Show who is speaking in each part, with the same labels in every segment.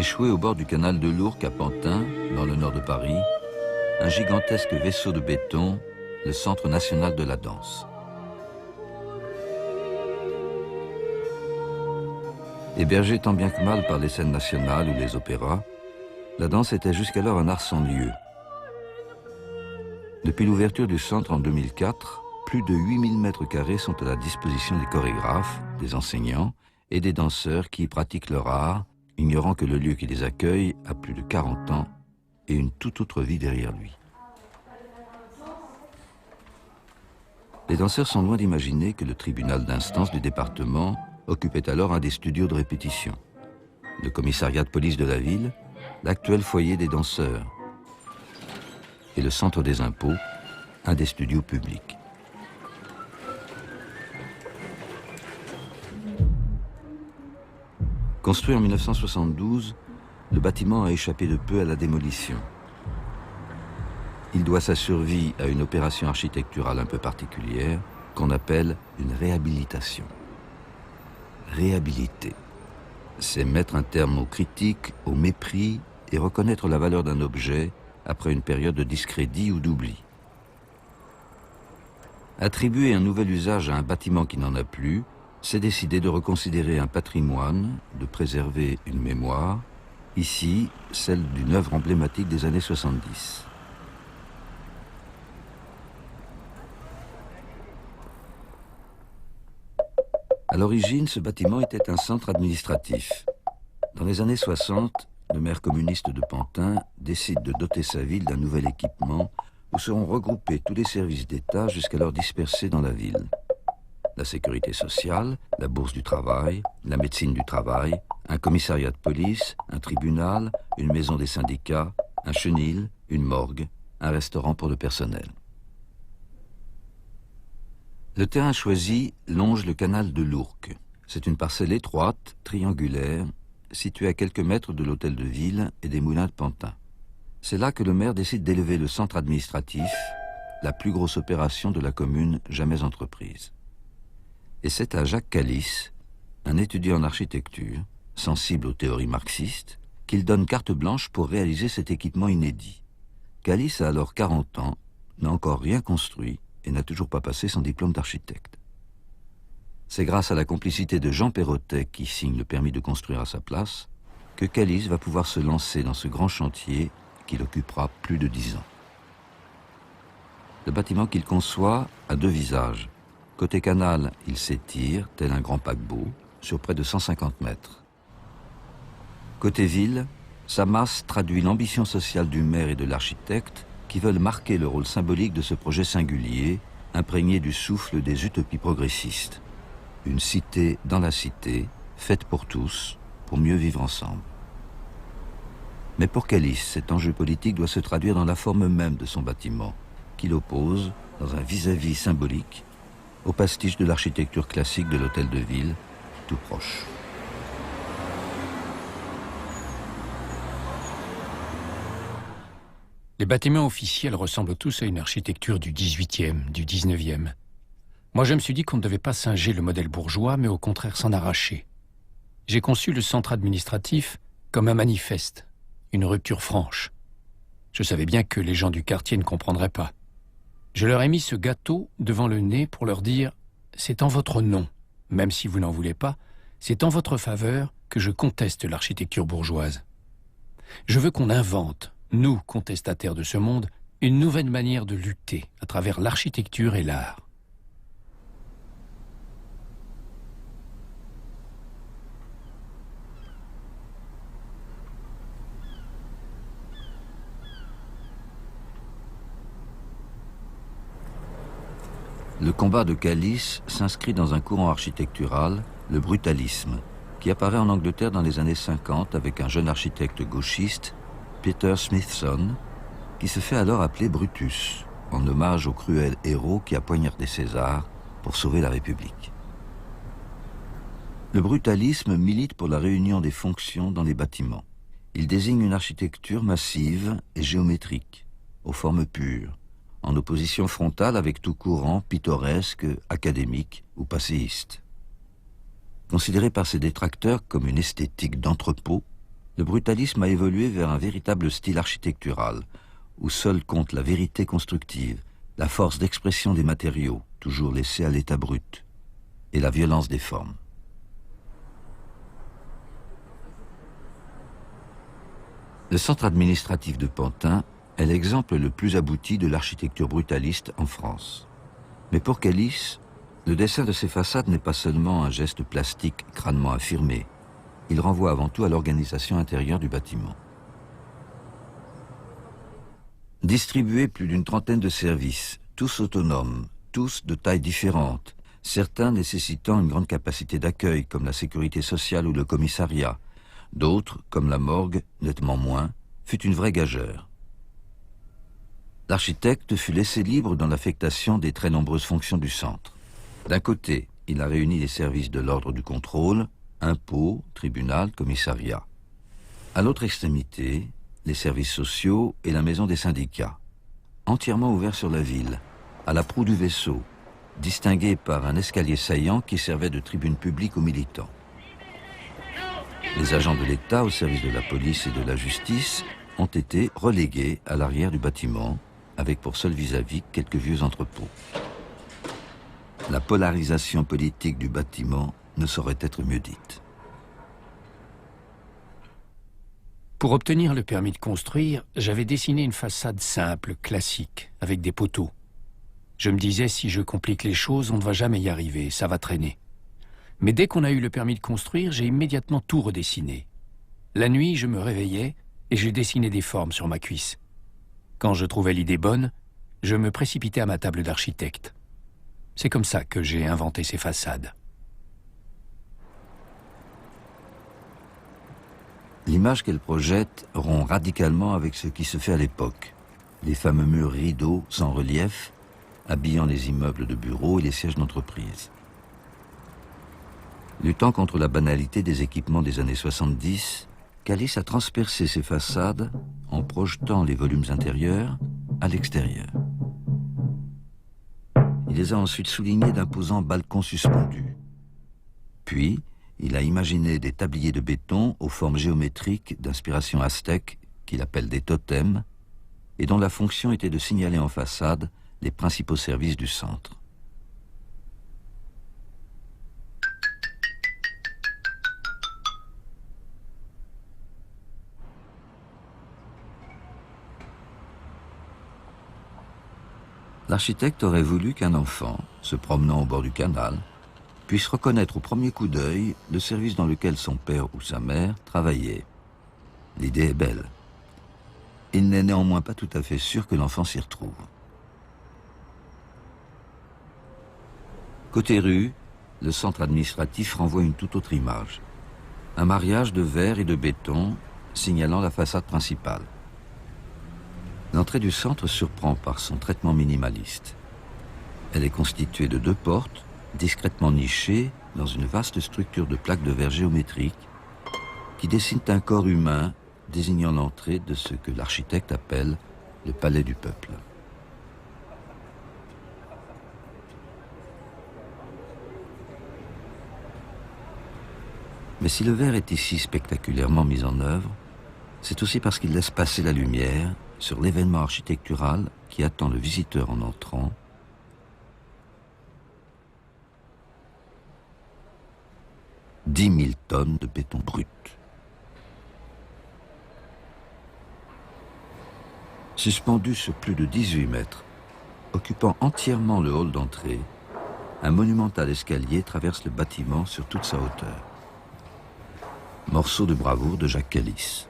Speaker 1: Échoué au bord du canal de l'Ourcq à Pantin, dans le nord de Paris, un gigantesque vaisseau de béton, le Centre national de la danse. Hébergé tant bien que mal par les scènes nationales ou les opéras, la danse était jusqu'alors un art sans lieu. Depuis l'ouverture du centre en 2004, plus de 8000 mètres carrés sont à la disposition des chorégraphes, des enseignants et des danseurs qui y pratiquent leur art, ignorant que le lieu qui les accueille a plus de 40 ans et une toute autre vie derrière lui. Les danseurs sont loin d'imaginer que le tribunal d'instance du département occupait alors un des studios de répétition. Le commissariat de police de la ville, l'actuel foyer des danseurs, et le centre des impôts, un des studios publics. Construit en 1972, le bâtiment a échappé de peu à la démolition. Il doit sa survie à une opération architecturale un peu particulière qu'on appelle une réhabilitation. Réhabiliter, c'est mettre un terme aux critiques, au mépris et reconnaître la valeur d'un objet après une période de discrédit ou d'oubli. Attribuer un nouvel usage à un bâtiment qui n'en a plus, c'est décider de reconsidérer un patrimoine, de préserver une mémoire, ici celle d'une œuvre emblématique des années 70. À l'origine, ce bâtiment était un centre administratif. Dans les années 60, le maire communiste de Pantin décide de doter sa ville d'un nouvel équipement où seront regroupés tous les services d'État jusqu'alors dispersés dans la ville. La sécurité sociale, la bourse du travail, la médecine du travail, un commissariat de police, un tribunal, une maison des syndicats, un chenil, une morgue, un restaurant pour le personnel. Le terrain choisi longe le canal de l'Ourcq. C'est une parcelle étroite, triangulaire, située à quelques mètres de l'hôtel de ville et des moulins de Pantin. C'est là que le maire décide d'élever le centre administratif, la plus grosse opération de la commune jamais entreprise. Et c'est à Jacques Calice, un étudiant en architecture, sensible aux théories marxistes, qu'il donne carte blanche pour réaliser cet équipement inédit. Calice a alors 40 ans, n'a encore rien construit et n'a toujours pas passé son diplôme d'architecte. C'est grâce à la complicité de Jean Perrotet, qui signe le permis de construire à sa place, que Calice va pouvoir se lancer dans ce grand chantier qui l'occupera plus de 10 ans. Le bâtiment qu'il conçoit a deux visages. Côté canal, il s'étire, tel un grand paquebot, sur près de 150 mètres. Côté ville, sa masse traduit l'ambition sociale du maire et de l'architecte qui veulent marquer le rôle symbolique de ce projet singulier, imprégné du souffle des utopies progressistes. Une cité dans la cité, faite pour tous, pour mieux vivre ensemble. Mais pour Calice, cet enjeu politique doit se traduire dans la forme même de son bâtiment, qu'il oppose, dans un vis-à-vis symbolique, au pastiche de l'architecture classique de l'hôtel de ville, tout proche.
Speaker 2: Les bâtiments officiels ressemblent tous à une architecture du XVIIIe, du XIXe. Moi, je me suis dit qu'on ne devait pas singer le modèle bourgeois, mais au contraire s'en arracher. J'ai conçu le centre administratif comme un manifeste, une rupture franche. Je savais bien que les gens du quartier ne comprendraient pas. Je leur ai mis ce gâteau devant le nez pour leur dire « C'est en votre nom, même si vous n'en voulez pas, c'est en votre faveur que je conteste l'architecture bourgeoise. Je veux qu'on invente, nous, contestataires de ce monde, une nouvelle manière de lutter à travers l'architecture et l'art. »
Speaker 1: Le combat de Calice s'inscrit dans un courant architectural, le brutalisme, qui apparaît en Angleterre dans les années 50 avec un jeune architecte gauchiste, Peter Smithson, qui se fait alors appeler Brutus, en hommage au cruel héros qui a poignardé César pour sauver la République. Le brutalisme milite pour la réunion des fonctions dans les bâtiments. Il désigne une architecture massive et géométrique, aux formes pures, en opposition frontale avec tout courant pittoresque, académique ou passéiste. Considéré par ses détracteurs comme une esthétique d'entrepôt, Le brutalisme a évolué vers un véritable style architectural, où seul compte la vérité constructive, la force d'expression des matériaux, toujours laissés à l'état brut, et la violence des formes. Le centre administratif de Pantin est l'exemple le plus abouti de l'architecture brutaliste en France. Mais pour Calice, le dessin de ses façades n'est pas seulement un geste plastique crânement affirmé. Il renvoie avant tout à l'organisation intérieure du bâtiment. Distribuer plus d'une trentaine de services, tous autonomes, tous de tailles différentes, certains nécessitant une grande capacité d'accueil, comme la sécurité sociale ou le commissariat, d'autres, comme la morgue, nettement moins, fut une vraie gageure. L'architecte fut laissé libre dans l'affectation des très nombreuses fonctions du centre. D'un côté, il a réuni les services de l'ordre du contrôle, impôts, tribunal, commissariat. À l'autre extrémité, les services sociaux et la maison des syndicats, entièrement ouverts sur la ville, à la proue du vaisseau, distingués par un escalier saillant qui servait de tribune publique aux militants. Les agents de l'État au service de la police et de la justice ont été relégués à l'arrière du bâtiment, avec pour seul vis-à-vis quelques vieux entrepôts. La polarisation politique du bâtiment ne saurait être mieux dite.
Speaker 2: Pour obtenir le permis de construire, j'avais dessiné une façade simple, classique, avec des poteaux. Je me disais, si je complique les choses, on ne va jamais y arriver, ça va traîner. Mais dès qu'on a eu le permis de construire, j'ai immédiatement tout redessiné. La nuit, je me réveillais et je dessinais des formes sur ma cuisse. Quand je trouvais l'idée bonne, je me précipitais à ma table d'architecte. C'est comme ça que j'ai inventé ces façades.
Speaker 1: L'image qu'elle projette rompt radicalement avec ce qui se fait à l'époque. Les fameux murs rideaux sans relief, habillant les immeubles de bureaux et les sièges d'entreprise. Luttant contre la banalité des équipements des années 70, Calice a transpercé ses façades en projetant les volumes intérieurs à l'extérieur. Il les a ensuite soulignés d'imposants balcons suspendus. Puis, il a imaginé des tabliers de béton aux formes géométriques d'inspiration aztèque, qu'il appelle des totems, et dont la fonction était de signaler en façade les principaux services du centre. L'architecte aurait voulu qu'un enfant, se promenant au bord du canal, puisse reconnaître au premier coup d'œil le service dans lequel son père ou sa mère travaillait. L'idée est belle. Il n'est néanmoins pas tout à fait sûr que l'enfant s'y retrouve. Côté rue, le centre administratif renvoie une toute autre image. Un mariage de verre et de béton signalant la façade principale. L'entrée du centre surprend par son traitement minimaliste. Elle est constituée de 2 portes, discrètement nichées dans une vaste structure de plaques de verre géométriques qui dessinent un corps humain désignant l'entrée de ce que l'architecte appelle le palais du peuple. Mais si le verre est ici spectaculairement mis en œuvre, c'est aussi parce qu'il laisse passer la lumière sur l'événement architectural qui attend le visiteur en entrant. 10 000 tonnes de béton brut. Suspendu sur plus de 18 mètres, occupant entièrement le hall d'entrée, un monumental escalier traverse le bâtiment sur toute sa hauteur. Morceau de bravoure de Jacques Calice.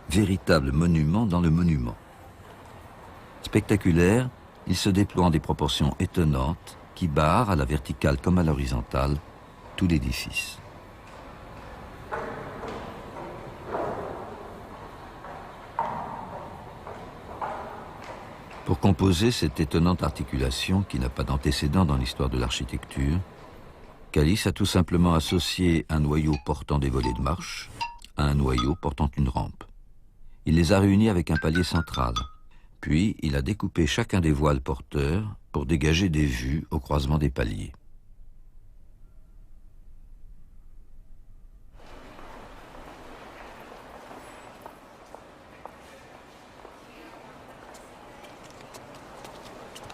Speaker 1: Véritable monument dans le monument. Spectaculaire, il se déploie en des proportions étonnantes qui barrent, à la verticale comme à l'horizontale, tout l'édifice. Pour composer cette étonnante articulation qui n'a pas d'antécédent dans l'histoire de l'architecture, Calice a tout simplement associé un noyau portant des volets de marche à un noyau portant une rampe. Il les a réunis avec un palier central. Puis, il a découpé chacun des voiles porteurs pour dégager des vues au croisement des paliers.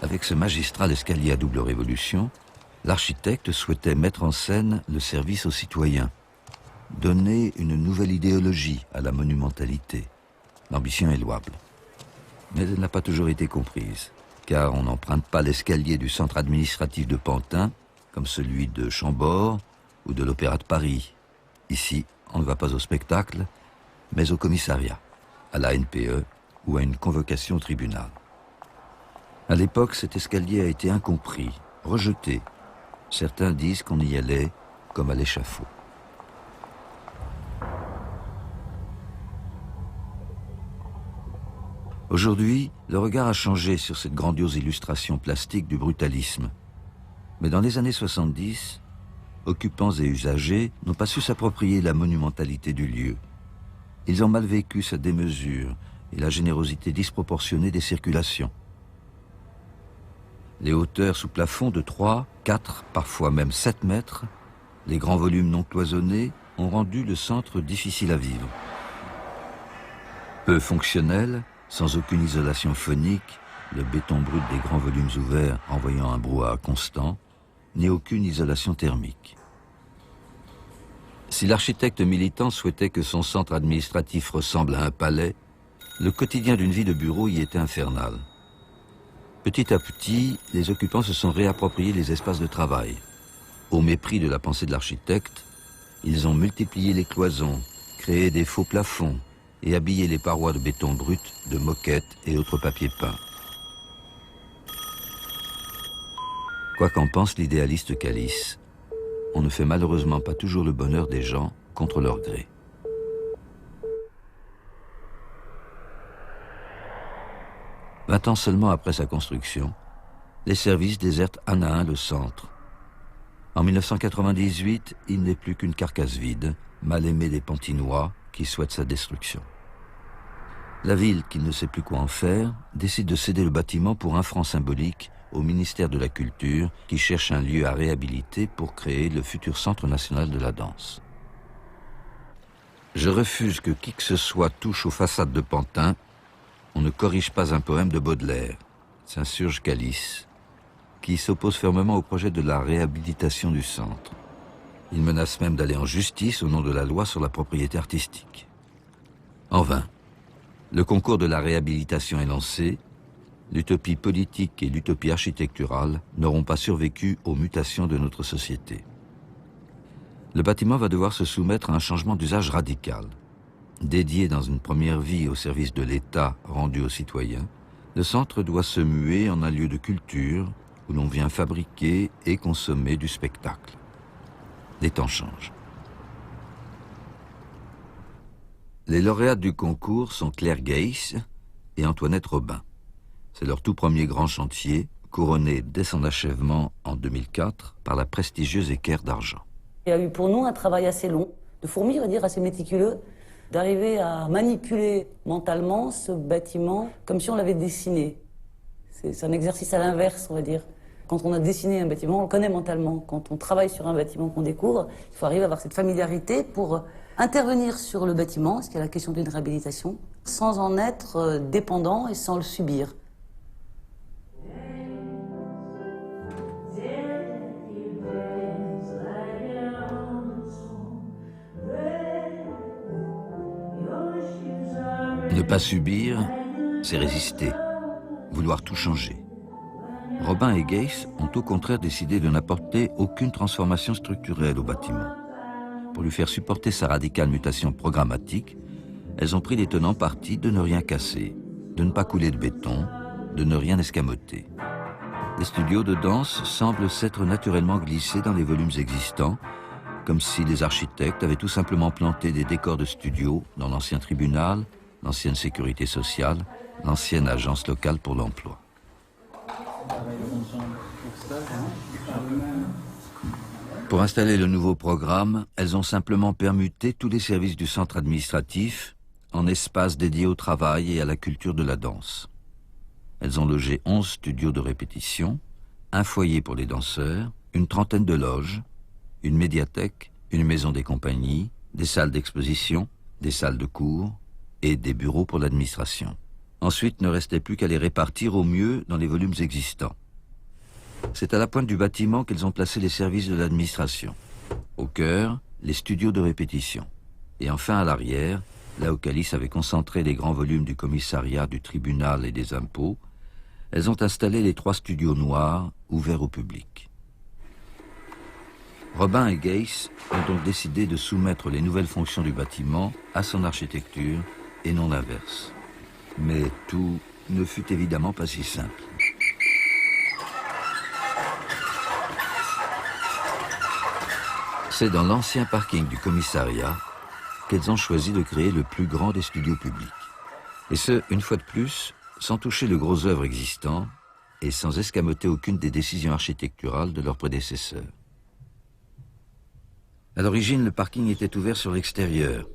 Speaker 1: Avec ce magistral escalier à double révolution, l'architecte souhaitait mettre en scène le service aux citoyens, donner une nouvelle idéologie à la monumentalité. L'ambition est louable. Mais elle n'a pas toujours été comprise, car on n'emprunte pas l'escalier du centre administratif de Pantin, comme celui de Chambord ou de l'Opéra de Paris. Ici, on ne va pas au spectacle, mais au commissariat, à la NPE ou à une convocation au tribunal. À l'époque, cet escalier a été incompris, rejeté. Certains disent qu'on y allait comme à l'échafaud. Aujourd'hui, le regard a changé sur cette grandiose illustration plastique du brutalisme. Mais dans les années 70, occupants et usagers n'ont pas su s'approprier la monumentalité du lieu. Ils ont mal vécu sa démesure et la générosité disproportionnée des circulations. Les hauteurs sous plafond de 3, 4, parfois même 7 mètres, les grands volumes non cloisonnés ont rendu le centre difficile à vivre. Peu fonctionnel, sans aucune isolation phonique, le béton brut des grands volumes ouverts envoyant un brouhaha constant, ni aucune isolation thermique. Si l'architecte militant souhaitait que son centre administratif ressemble à un palais, le quotidien d'une vie de bureau y était infernal. Petit à petit, les occupants se sont réappropriés les espaces de travail. Au mépris de la pensée de l'architecte, ils ont multiplié les cloisons, créé des faux plafonds et habillé les parois de béton brut de moquettes et autres papiers peints. Quoi qu'en pense l'idéaliste Calice, on ne fait malheureusement pas toujours le bonheur des gens contre leur gré. « 20 ans seulement après sa construction, les services désertent un à un le centre. En 1998, il n'est plus qu'une carcasse vide, mal aimée des Pantinois qui souhaitent sa destruction. La ville, qui ne sait plus quoi en faire, décide de céder le bâtiment pour un franc symbolique au ministère de la Culture qui cherche un lieu à réhabiliter pour créer le futur Centre national de la danse. Je refuse que qui que ce soit touche aux façades de Pantin. On ne corrige pas un poème de Baudelaire, s'insurge Calice, qui s'oppose fermement au projet de la réhabilitation du centre. Il menace même d'aller en justice au nom de la loi sur la propriété artistique. En vain. Le concours de la réhabilitation est lancé. L'utopie politique et l'utopie architecturale n'auront pas survécu aux mutations de notre société. Le bâtiment va devoir se soumettre à un changement d'usage radical. Dédié dans une première vie au service de l'État rendu aux citoyens, le centre doit se muer en un lieu de culture où l'on vient fabriquer et consommer du spectacle. Les temps changent. Les lauréates du concours sont Claire Geiss et Antoinette Robin. C'est leur tout premier grand chantier, couronné dès son achèvement en 2004 par la prestigieuse Équerre d'Argent.
Speaker 3: Il y a eu pour nous un travail assez long, de fourmi, on va dire, assez méticuleux, d'arriver à manipuler mentalement ce bâtiment comme si on l'avait dessiné. C'est un exercice à l'inverse, on va dire. Quand on a dessiné un bâtiment, on le connaît mentalement. Quand on travaille sur un bâtiment qu'on découvre, il faut arriver à avoir cette familiarité pour intervenir sur le bâtiment, parce qu'il y a la question d'une réhabilitation, sans en être dépendant et sans le subir.
Speaker 1: Ne pas subir, c'est résister, vouloir tout changer. Robin et Geiss ont au contraire décidé de n'apporter aucune transformation structurelle au bâtiment. Pour lui faire supporter sa radicale mutation programmatique, elles ont pris l'étonnant parti de ne rien casser, de ne pas couler de béton, de ne rien escamoter. Les studios de danse semblent s'être naturellement glissés dans les volumes existants, comme si les architectes avaient tout simplement planté des décors de studio dans l'ancien tribunal, l'ancienne sécurité sociale, l'ancienne agence locale pour l'emploi. Pour installer le nouveau programme, elles ont simplement permuté tous les services du centre administratif en espaces dédiés au travail et à la culture de la danse. Elles ont logé 11 studios de répétition, un foyer pour les danseurs, une trentaine de loges, une médiathèque, une maison des compagnies, des salles d'exposition, des salles de cours et des bureaux pour l'administration. Ensuite, ne restait plus qu'à les répartir au mieux dans les volumes existants. C'est à la pointe du bâtiment qu'elles ont placé les services de l'administration. Au cœur, les studios de répétition. Et enfin, à l'arrière, là où Calice avait concentré les grands volumes du commissariat, du tribunal et des impôts, elles ont installé les 3 studios noirs ouverts au public. Robin et Geiss ont donc décidé de soumettre les nouvelles fonctions du bâtiment à son architecture et non l'inverse. Mais tout ne fut évidemment pas si simple. C'est dans l'ancien parking du commissariat qu'elles ont choisi de créer le plus grand des studios publics. Et ce, une fois de plus, sans toucher le gros œuvre existant et sans escamoter aucune des décisions architecturales de leurs prédécesseurs. À l'origine, le parking était ouvert sur l'extérieur.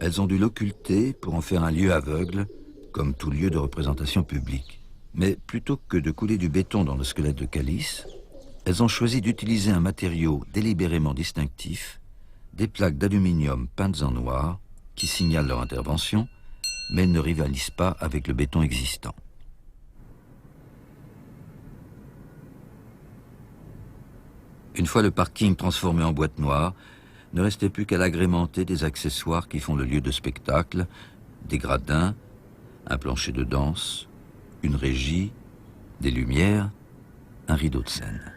Speaker 1: Elles ont dû l'occulter pour en faire un lieu aveugle, comme tout lieu de représentation publique. Mais plutôt que de couler du béton dans le squelette de Calice, elles ont choisi d'utiliser un matériau délibérément distinctif, des plaques d'aluminium peintes en noir, qui signalent leur intervention, mais ne rivalisent pas avec le béton existant. Une fois le parking transformé en boîte noire, ne restait plus qu'à l'agrémenter des accessoires qui font le lieu de spectacle, des gradins, un plancher de danse, une régie, des lumières, un rideau de scène.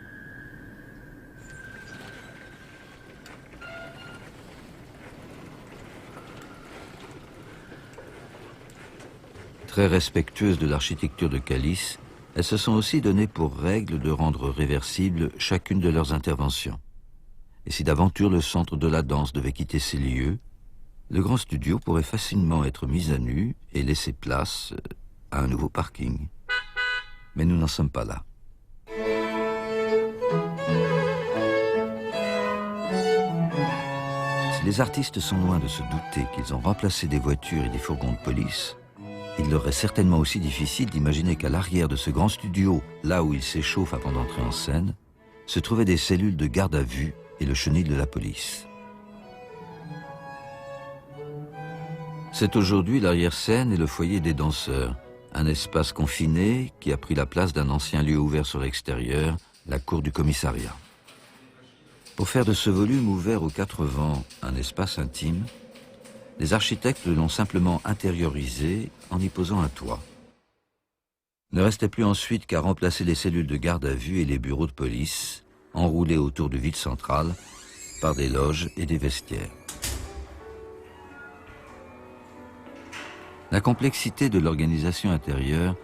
Speaker 1: Très respectueuses de l'architecture de Calice, elles se sont aussi données pour règle de rendre réversible chacune de leurs interventions. Et si d'aventure le centre de la danse devait quitter ces lieux, le grand studio pourrait facilement être mis à nu et laisser place à un nouveau parking. Mais nous n'en sommes pas là. Si les artistes sont loin de se douter qu'ils ont remplacé des voitures et des fourgons de police, il leur est certainement aussi difficile d'imaginer qu'à l'arrière de ce grand studio, là où ils s'échauffent avant d'entrer en scène, se trouvaient des cellules de garde à vue et le chenil de la police. C'est aujourd'hui l'arrière-scène et le foyer des danseurs, un espace confiné qui a pris la place d'un ancien lieu ouvert sur l'extérieur, la cour du commissariat. Pour faire de ce volume ouvert aux 4 vents un espace intime, les architectes l'ont simplement intériorisé en y posant un toit. Ne restait plus ensuite qu'à remplacer les cellules de garde à vue et les bureaux de police, enroulés autour du vide central, par des loges et des vestiaires. La complexité de l'organisation intérieure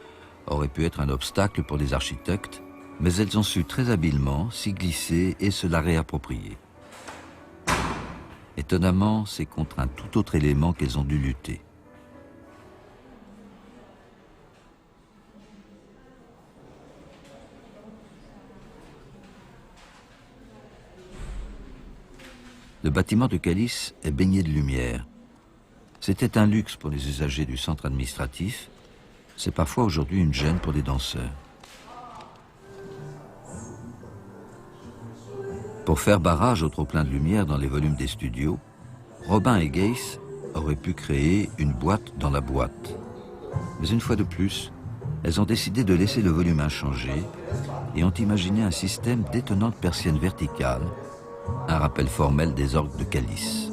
Speaker 1: aurait pu être un obstacle pour les architectes, mais elles ont su très habilement s'y glisser et se la réapproprier. Étonnamment, c'est contre un tout autre élément qu'elles ont dû lutter. Le bâtiment de Calice est baigné de lumière. C'était un luxe pour les usagers du centre administratif. C'est parfois aujourd'hui une gêne pour les danseurs. Pour faire barrage au trop-plein de lumière dans les volumes des studios, Robin et Geiss auraient pu créer une boîte dans la boîte. Mais une fois de plus, elles ont décidé de laisser le volume inchangé et ont imaginé un système d'étonnantes persiennes verticales, un rappel formel des orgues de Calice.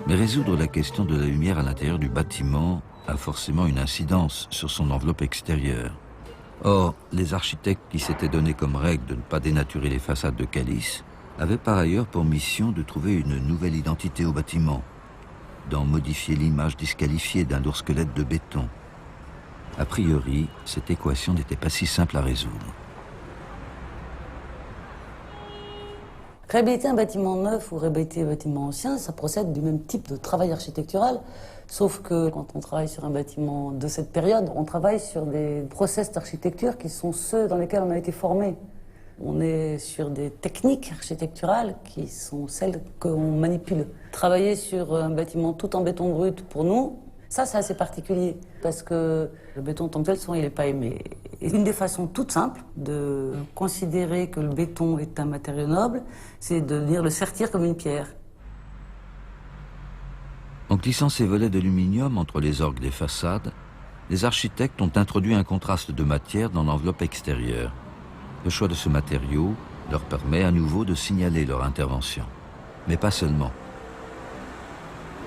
Speaker 1: Mais résoudre la question de la lumière à l'intérieur du bâtiment a forcément une incidence sur son enveloppe extérieure. Or, les architectes qui s'étaient donné comme règle de ne pas dénaturer les façades de Calice avaient par ailleurs pour mission de trouver une nouvelle identité au bâtiment, d'en modifier l'image disqualifiée d'un lourd squelette de béton. A priori, cette équation n'était pas si simple à résoudre.
Speaker 3: Réhabiliter un bâtiment neuf ou réhabiliter un bâtiment ancien, ça procède du même type de travail architectural, sauf que quand on travaille sur un bâtiment de cette période, on travaille sur des process d'architecture qui sont ceux dans lesquels on a été formé. On est sur des techniques architecturales qui sont celles qu'on manipule. Travailler sur un bâtiment tout en béton brut, pour nous, ça c'est assez particulier, parce que le béton en tant que tel, souvent il n'est pas aimé. Et une des façons toutes simples de considérer que le béton est un matériau noble, c'est de venir le sertir comme une pierre.
Speaker 1: En glissant ces volets d'aluminium entre les orgues des façades, les architectes ont introduit un contraste de matière dans l'enveloppe extérieure. Le choix de ce matériau leur permet à nouveau de signaler leur intervention. Mais pas seulement.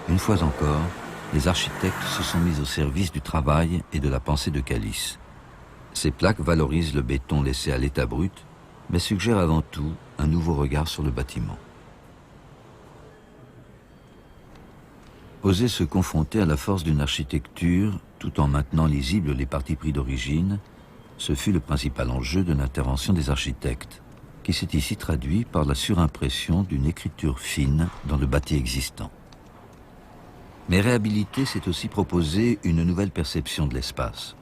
Speaker 1: Une fois encore, les architectes se sont mis au service du travail et de la pensée de Calice. Ces plaques valorisent le béton laissé à l'état brut, mais suggèrent avant tout un nouveau regard sur le bâtiment. Oser se confronter à la force d'une architecture, tout en maintenant lisibles les partis pris d'origine, ce fut le principal enjeu de l'intervention des architectes, qui s'est ici traduit par la surimpression d'une écriture fine dans le bâti existant. Mais réhabiliter, c'est aussi proposer une nouvelle perception de l'espace.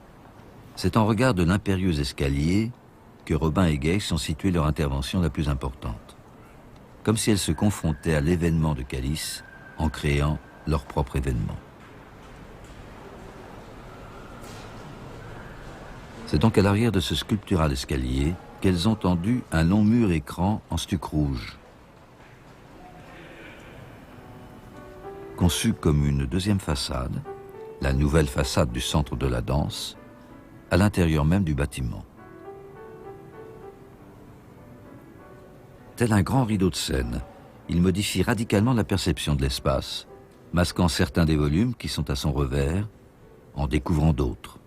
Speaker 1: C'est en regard de l'impérieux escalier que Robin et Geiss ont situé leur intervention la plus importante. Comme si elles se confrontaient à l'événement de Calice en créant leur propre événement. C'est donc à l'arrière de ce sculptural escalier qu'elles ont tendu un long mur écran en stuc rouge. Conçu comme une deuxième façade, la nouvelle façade du centre de la danse, à l'intérieur même du bâtiment. Tel un grand rideau de scène, il modifie radicalement la perception de l'espace, masquant certains des volumes qui sont à son revers, en découvrant d'autres.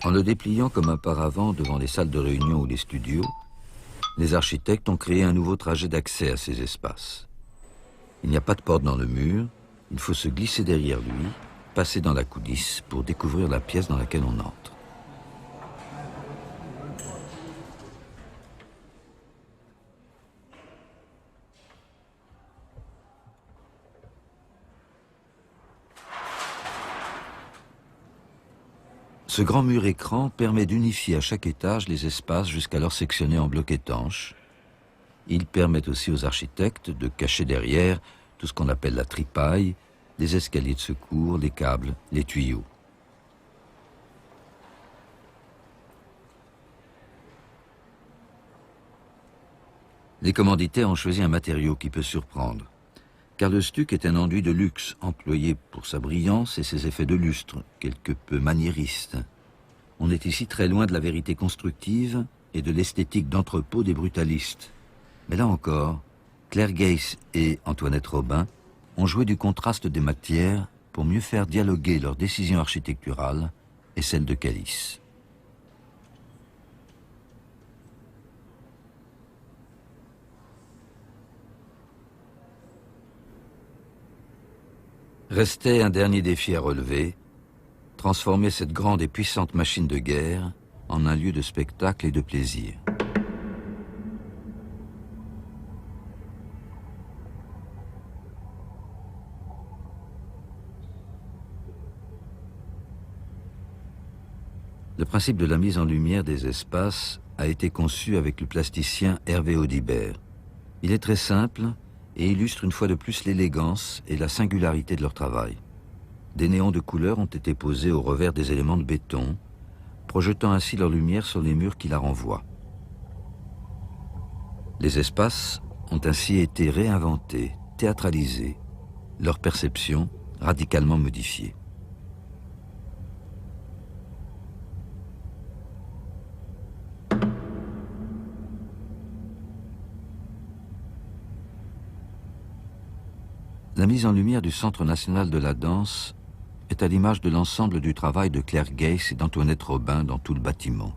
Speaker 1: En le dépliant comme un paravent devant les salles de réunion ou les studios, les architectes ont créé un nouveau trajet d'accès à ces espaces. Il n'y a pas de porte dans le mur, il faut se glisser derrière lui, passer dans la coulisse pour découvrir la pièce dans laquelle on entre. Ce grand mur écran permet d'unifier à chaque étage les espaces jusqu'alors sectionnés en blocs étanches. Il permet aussi aux architectes de cacher derrière tout ce qu'on appelle la tripaille, les escaliers de secours, les câbles, les tuyaux. Les commanditaires ont choisi un matériau qui peut surprendre, car le stuc est un enduit de luxe employé pour sa brillance et ses effets de lustre, quelque peu maniériste. On est ici très loin de la vérité constructive et de l'esthétique d'entrepôt des brutalistes. Mais là encore, Claire Geiss et Antoinette Robin ont joué du contraste des matières pour mieux faire dialoguer leur décision architecturale et celle de Calice. Restait un dernier défi à relever, transformer cette grande et puissante machine de guerre en un lieu de spectacle et de plaisir. Le principe de la mise en lumière des espaces a été conçu avec le plasticien Hervé Audibert. Il est très simple et illustre une fois de plus l'élégance et la singularité de leur travail. Des néons de couleur ont été posés au revers des éléments de béton, projetant ainsi leur lumière sur les murs qui la renvoient. Les espaces ont ainsi été réinventés, théâtralisés, leur perception radicalement modifiée. La mise en lumière du Centre national de la danse est à l'image de l'ensemble du travail de Claire Geiss et d'Antoinette Robin dans tout le bâtiment.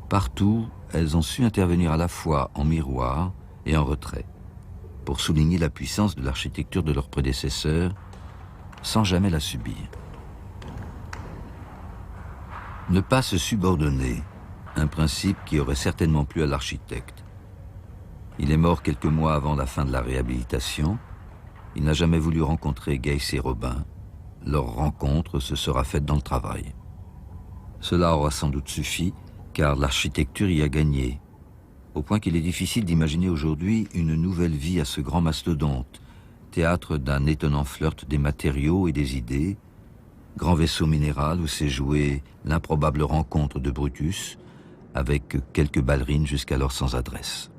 Speaker 1: Partout, elles ont su intervenir à la fois en miroir et en retrait, pour souligner la puissance de l'architecture de leurs prédécesseurs, sans jamais la subir. Ne pas se subordonner, un principe qui aurait certainement plu à l'architecte. Il est mort quelques mois avant la fin de la réhabilitation. Il n'a jamais voulu rencontrer Geiss et Robin. Leur rencontre se sera faite dans le travail. Cela aura sans doute suffi, car l'architecture y a gagné. au point qu'il est difficile d'imaginer aujourd'hui une nouvelle vie à ce grand mastodonte, théâtre d'un étonnant flirt des matériaux et des idées, grand vaisseau minéral où s'est jouée l'improbable rencontre de Brutus avec quelques ballerines jusqu'alors sans adresse.